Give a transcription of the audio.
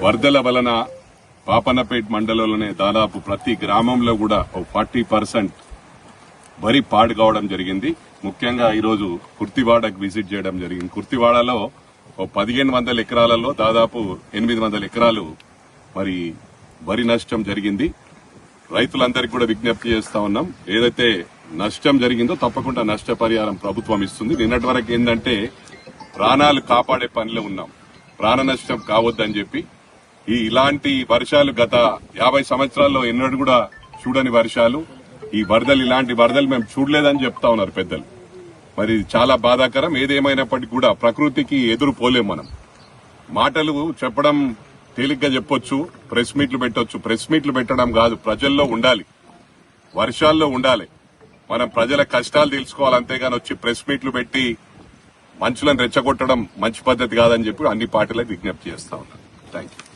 వరదల వలన పాపన్నపేట మండలంలోనే దాదాపు ప్రతి గ్రామంలో కూడా 40% వరి పాడు కావడం జరిగింది. ముఖ్యంగా ఈరోజు కుర్తివాడకు విజిట్ చేయడం జరిగింది. కుర్తివాడలో 1500 ఎకరాలలో దాదాపు 800 ఎకరాలు మరి వరి నష్టం జరిగింది. రైతులందరికీ కూడా విజ్ఞప్తి చేస్తా ఉన్నాం, ఏదైతే నష్టం జరిగిందో తప్పకుండా నష్టపరిహారం ప్రభుత్వం ఇస్తుంది. నిన్నటి వరకు ఏంటంటే ప్రాణాలు కాపాడే పనిలో ఉన్నాం, ప్రాణ నష్టం కావద్దని చెప్పి ఇలాంటి వర్షాలు గత 50 సంవత్సరాల్లో ఎన్నడూ కూడా చూడని వర్షాలు, ఈ వరదలు ఇలాంటి వరదలు మేము చూడలేదని చెప్తా ఉన్నారు పెద్దలు. మరి చాలా బాధాకరం. ఏదేమైనప్పటికీ కూడా ప్రకృతికి ఎదురు పోలేం మనం. మాటలు చెప్పడం తేలిగ్గా చెప్పొచ్చు, ప్రెస్ మీట్లు పెట్టొచ్చు. ప్రెస్ మీట్లు పెట్టడం కాదు, ప్రజల్లో ఉండాలి, వర్షాల్లో ఉండాలి. మనం ప్రజల కష్టాలు తెలుసుకోవాలి, అంతేగాని వచ్చి ప్రెస్ మీట్లు పెట్టి మనుషులను రెచ్చగొట్టడం మంచి పద్ధతి కాదని చెప్పి అన్ని పార్టీలకు విజ్ఞప్తి చేస్తా ఉన్నాను. Thank you.